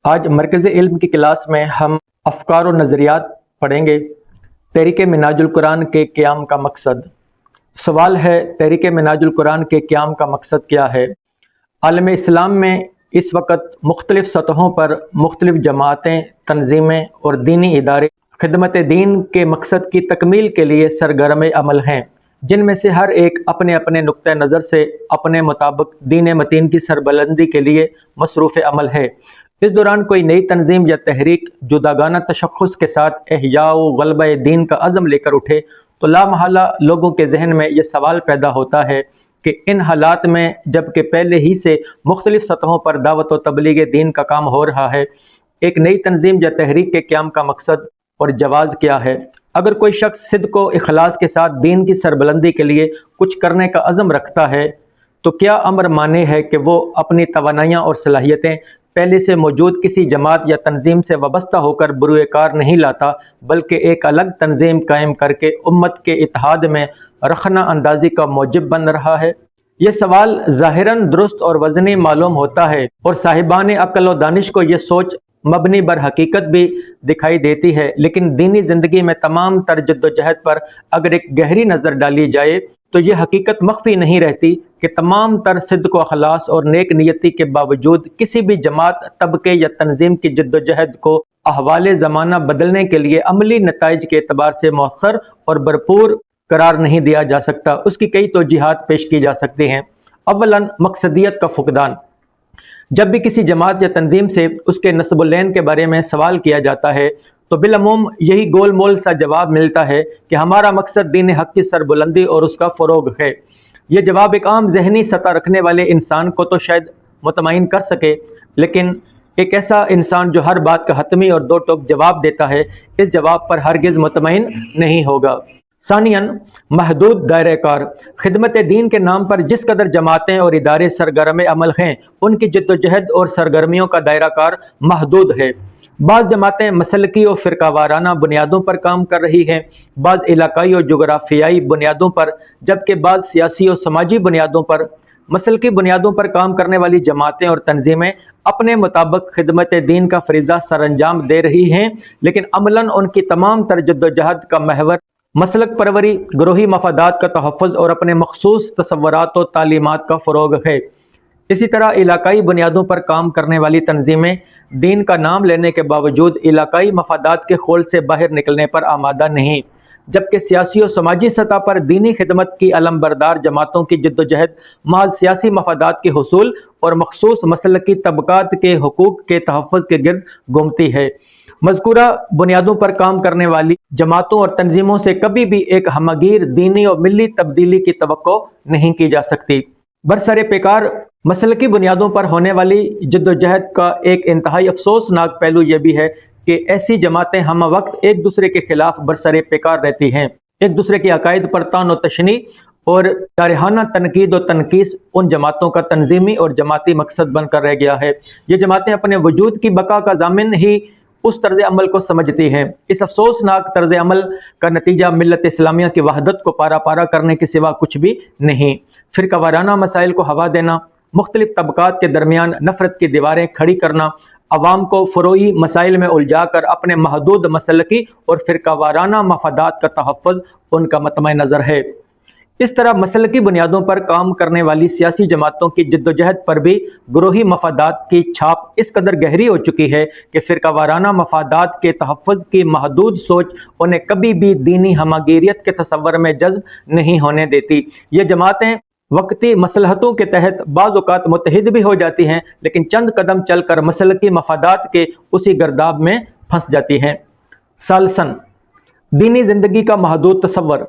آج مرکز علم کی کلاس میں ہم افکار و نظریات پڑھیں گے۔ تحریک منہاج القرآن کے قیام کا مقصد۔ سوال ہے، تحریک منہاج القرآن کے قیام کا مقصد کیا ہے؟ عالم اسلام میں اس وقت مختلف سطحوں پر مختلف جماعتیں، تنظیمیں اور دینی ادارے خدمت دین کے مقصد کی تکمیل کے لیے سرگرم عمل ہیں، جن میں سے ہر ایک اپنے اپنے نقطہ نظر سے اپنے مطابق دین متین کی سربلندی کے لیے مصروف عمل ہے۔ اس دوران کوئی نئی تنظیم یا تحریک جداگانہ تشخص کے ساتھ احیاء و غلبہ دین کا عزم لے کر اٹھے تو لامحالہ لوگوں کے ذہن میں یہ سوال پیدا ہوتا ہے کہ ان حالات میں جبکہ پہلے ہی سے مختلف سطحوں پر دعوت و تبلیغ دین کا کام ہو رہا ہے، ایک نئی تنظیم یا تحریک کے قیام کا مقصد اور جواز کیا ہے؟ اگر کوئی شخص صدق و اخلاص کے ساتھ دین کی سربلندی کے لیے کچھ کرنے کا عزم رکھتا ہے تو کیا امر مانے ہے کہ وہ اپنی توانائیاں اور صلاحیتیں پہلے سے موجود کسی جماعت یا تنظیم سے وابستہ ہو کر بروئے کار نہیں لاتا، بلکہ ایک الگ تنظیم قائم کر کے امت کے اتحاد میں رخنہ اندازی کا موجب بن رہا ہے؟ یہ سوال ظاہراً درست اور وزنی معلوم ہوتا ہے اور صاحبان عقل و دانش کو یہ سوچ مبنی بر حقیقت بھی دکھائی دیتی ہے، لیکن دینی زندگی میں تمام تر جد و جہد پر اگر ایک گہری نظر ڈالی جائے تو یہ حقیقت مخفی نہیں رہتی کہ تمام تر صدق و اخلاص اور نیک نیتی کے باوجود کسی بھی جماعت، طبقے یا تنظیم کی جد و جہد کو احوال زمانہ بدلنے کے لیے عملی نتائج کے اعتبار سے مؤثر اور بھرپور قرار نہیں دیا جا سکتا۔ اس کی کئی توجیہات پیش کی جا سکتی ہیں۔ اولاً مقصدیت کا فقدان۔ جب بھی کسی جماعت یا تنظیم سے اس کے نسب العین کے بارے میں سوال کیا جاتا ہے تو بالعموم یہی گول مول سا جواب ملتا ہے کہ ہمارا مقصد دین حق کی سربلندی اور اس کا فروغ ہے۔ یہ جواب ایک عام ذہنی سطح رکھنے والے انسان کو تو شاید مطمئن کر سکے، لیکن ایک ایسا انسان جو ہر بات کا حتمی اور دو ٹوک جواب دیتا ہے، اس جواب پر ہرگز مطمئن نہیں ہوگا۔ ثانیاً محدود دائرہ کار۔ خدمت دین کے نام پر جس قدر جماعتیں اور ادارے سرگرم عمل ہیں، ان کی جد و جہد اور سرگرمیوں کا دائرہ کار محدود ہے۔ بعض جماعتیں مسلکی و فرقہ وارانہ بنیادوں پر کام کر رہی ہیں، بعض علاقائی و جغرافیائی بنیادوں پر، جبکہ بعض سیاسی و سماجی بنیادوں پر۔ مسلکی بنیادوں پر کام کرنے والی جماعتیں اور تنظیمیں اپنے مطابق خدمت دین کا فریضہ سر انجام دے رہی ہیں، لیکن عملاً ان کی تمام تر جد و جہد کا محور مسلک پروری، گروہی مفادات کا تحفظ اور اپنے مخصوص تصورات و تعلیمات کا فروغ ہے۔ اسی طرح علاقائی بنیادوں پر کام کرنے والی تنظیمیں دین کا نام لینے کے باوجود علاقائی مفادات کے خول سے باہر نکلنے پر آمادہ نہیں، جبکہ سیاسی و سماجی سطح پر دینی خدمت کی علم بردار جماعتوں کی جد و جہد محض سیاسی مفادات کے حصول اور مخصوص مسلکی طبقات کے حقوق کے تحفظ کے گرد گھومتی ہے۔ مذکورہ بنیادوں پر کام کرنے والی جماعتوں اور تنظیموں سے کبھی بھی ایک ہمگیر دینی اور ملی تبدیلی کی توقع نہیں کی جا سکتی۔ برسر پیکار مسلکی بنیادوں پر ہونے والی جد و جہد کا ایک انتہائی افسوسناک پہلو یہ بھی ہے کہ ایسی جماعتیں ہم وقت ایک دوسرے کے خلاف برسر پیکار رہتی ہیں۔ ایک دوسرے کے عقائد پر طعن و تشنیع اور جارحانہ تنقید و تنقیص ان جماعتوں کا تنظیمی اور جماعتی مقصد بن کر رہ گیا ہے۔ یہ جماعتیں اپنے وجود کی بقا کا ضامن ہی اس طرز عمل کو سمجھتی ہیں۔ اس افسوسناک طرز عمل کا نتیجہ ملت اسلامیہ کی وحدت کو پارا پارا کرنے کے سوا کچھ بھی نہیں۔ فرقہ وارانہ مسائل کو ہوا دینا، مختلف طبقات کے درمیان نفرت کی دیواریں کھڑی کرنا، عوام کو فروعی مسائل میں الجھا کر اپنے محدود مسلکی اور فرقہ وارانہ مفادات کا تحفظ ان کا مطمع نظر ہے۔ اس طرح مسلکی بنیادوں پر کام کرنے والی سیاسی جماعتوں کی جد و جہد پر بھی گروہی مفادات کی چھاپ اس قدر گہری ہو چکی ہے کہ فرقہ وارانہ مفادات کے تحفظ کی محدود سوچ انہیں کبھی بھی دینی ہمگیریت کے تصور میں جذب نہیں ہونے دیتی۔ یہ جماعتیں وقتی مصلحتوں کے تحت بعض اوقات متحد بھی ہو جاتی ہیں، لیکن چند قدم چل کر مسلکی مفادات کے اسی گرداب میں پھنس جاتی ہیں۔ ثالثاً دینی زندگی کا محدود تصور۔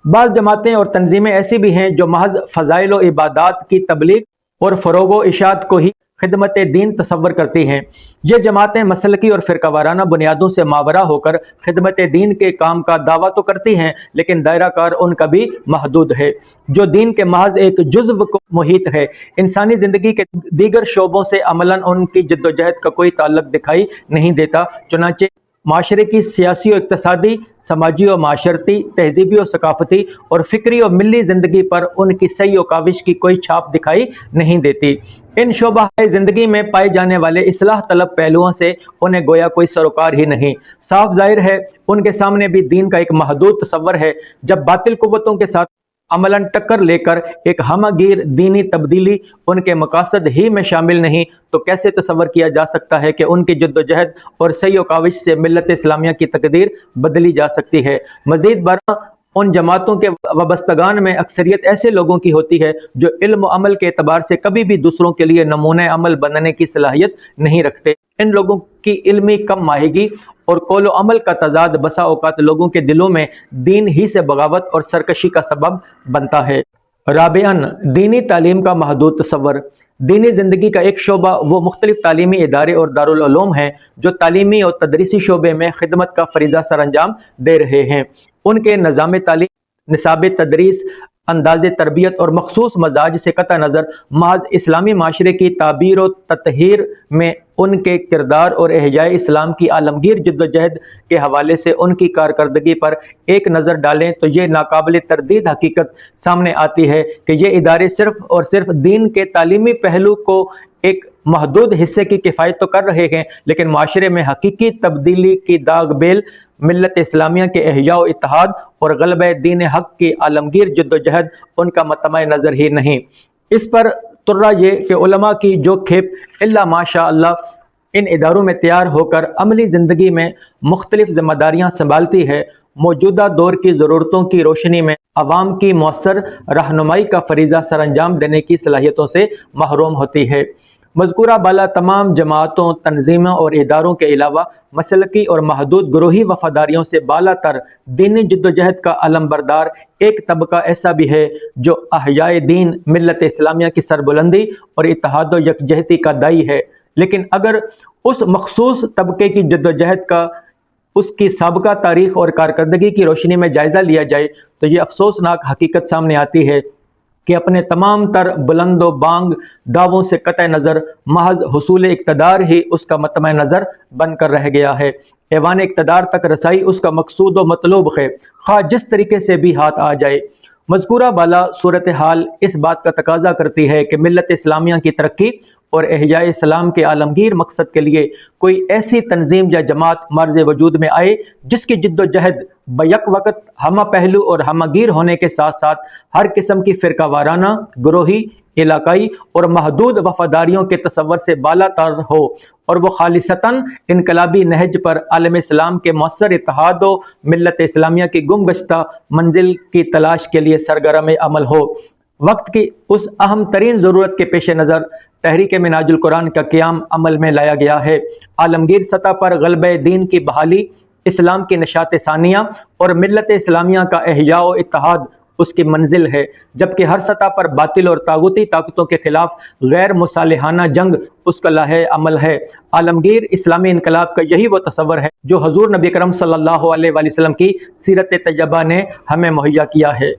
بعض جماعتیں اور تنظیمیں ایسی بھی ہیں جو محض فضائل و عبادات کی تبلیغ اور فروغ و اشاعت کو ہی خدمت دین تصور کرتی ہیں۔ یہ جماعتیں مسلکی اور فرقہ وارانہ بنیادوں سے ماورا ہو کر خدمت دین کے کام کا دعویٰ تو کرتی ہیں، لیکن دائرہ کار ان کا بھی محدود ہے، جو دین کے محض ایک جزو کو محیط ہے۔ انسانی زندگی کے دیگر شعبوں سے عملاً ان کی جد و جہد کا کوئی تعلق دکھائی نہیں دیتا، چنانچہ معاشرے کی سیاسی و اقتصادی سماجی و معاشرتی، تہذیبی و ثقافتی اور فکری و ملی زندگی پر ان کی سعی و کاوش کی کوئی چھاپ دکھائی نہیں دیتی۔ ان شعبہ زندگی میں پائے جانے والے اصلاح طلب پہلوؤں سے انہیں گویا کوئی سروکار ہی نہیں۔ صاف ظاہر ہے ان کے سامنے بھی دین کا ایک محدود تصور ہے۔ جب باطل قوتوں کے ساتھ عملاً ٹکر لے کر ایک ہمہ گیر دینی تبدیلی ان کے مقاصد ہی میں شامل نہیں، تو کیسے تصور کیا جا سکتا ہے کہ ان کی جد و جہد اور سعی و کاوش سے ملت اسلامیہ کی تقدیر بدلی جا سکتی ہے؟ مزید برآں ان جماعتوں کے وابستگان میں اکثریت ایسے لوگوں کی ہوتی ہے جو علم و عمل کے اعتبار سے کبھی بھی دوسروں کے لیے نمونہ عمل بننے کی صلاحیت نہیں رکھتے۔ ان لوگوں کی علمی کم ماہیگی اور قول و عمل کا تضاد بسا اوقات لوگوں کے دلوں میں دین ہی سے بغاوت اور سرکشی کا سبب بنتا ہے۔ رابعاً، دینی تعلیم کا محدود تصور۔ دینی زندگی کا ایک شعبہ وہ مختلف تعلیمی ادارے اور دارالعلوم ہیں جو تعلیمی اور تدریسی شعبے میں خدمت کا فریضہ سر انجام دے رہے ہیں۔ ان کے نظام تعلیم، نصاب تدریس، انداز تربیت اور مخصوص مزاج سے قطع نظر محض اسلامی معاشرے کی تعبیر و تطہیر میں ان کے کردار اور احیاء اسلام کی عالمگیر جد و جہد کے حوالے سے ان کی کارکردگی پر ایک نظر ڈالیں تو یہ ناقابل تردید حقیقت سامنے آتی ہے کہ یہ ادارے صرف اور صرف دین کے تعلیمی پہلو کو ایک محدود حصے کی کفایت تو کر رہے ہیں، لیکن معاشرے میں حقیقی تبدیلی کی داغ بیل ملت اسلامیہ کے احیاء و اتحاد اور غلبہ دین حق کی عالمگیر جد و جہد ان کا مطمع نظر ہی نہیں۔ اس پر ترا یہ کہ علماء کی جو کھیپ الا ماشاء اللہ ان اداروں میں تیار ہو کر عملی زندگی میں مختلف ذمہ داریاں سنبھالتی ہے، موجودہ دور کی ضرورتوں کی روشنی میں عوام کی مؤثر رہنمائی کا فریضہ سر انجام دینے کی صلاحیتوں سے محروم ہوتی ہے۔ مذکورہ بالا تمام جماعتوں، تنظیموں اور اداروں کے علاوہ مسلکی اور محدود گروہی وفاداریوں سے بالا تر دینی جد و جہد کا علم بردار ایک طبقہ ایسا بھی ہے جو احیاء دین ملت اسلامیہ کی سربلندی اور اتحاد و یکجہتی کا داعی ہے، لیکن اگر اس مخصوص طبقے کی جد و جہد کا اس کی سابقہ تاریخ اور کارکردگی کی روشنی میں جائزہ لیا جائے تو یہ افسوسناک حقیقت سامنے آتی ہے کہ اپنے تمام تر بلند و بانگ دعووں سے قطع نظر محض حصول اقتدار ہی اس کا مطمع نظر بن کر رہ گیا ہے۔ ایوان اقتدار تک رسائی اس کا مقصود و مطلوب ہے، خواہ جس طریقے سے بھی ہاتھ آ جائے۔ مذکورہ بالا صورتحال اس بات کا تقاضا کرتی ہے کہ ملت اسلامیہ کی ترقی اور احیاء اسلام کے عالمگیر مقصد کے لیے کوئی ایسی تنظیم یا جماعت مرز وجود میں آئے جس کی جد و جہد بیک وقت ہمہ پہلو اور ہمہ گیر ہونے کے ساتھ ساتھ ہر قسم کی فرقہ وارانہ، گروہی، علاقائی اور محدود وفاداریوں کے تصور سے بالا تر ہو، اور وہ خالصتاً انقلابی نہج پر عالم اسلام کے مؤثر اتحاد و ملت اسلامیہ کی گم گشتہ منزل کی تلاش کے لیے سرگرم عمل ہو۔ وقت کی اس اہم ترین ضرورت کے پیش نظر تحریک منہاج القرآن کا قیام عمل میں لایا گیا ہے۔ عالمگیر سطح پر غلبہ دین کی بحالی، اسلام کی نشاط ثانیہ اور ملت اسلامیہ کا احیاء و اتحاد اس کی منزل ہے، جبکہ ہر سطح پر باطل اور طاغوتی طاقتوں کے خلاف غیر مصالحانہ جنگ اس کا لائحہ عمل ہے۔ عالمگیر اسلامی انقلاب کا یہی وہ تصور ہے جو حضور نبی کرم صلی اللہ علیہ وآلہ وسلم کی سیرت طیبہ نے ہمیں مہیا کیا ہے۔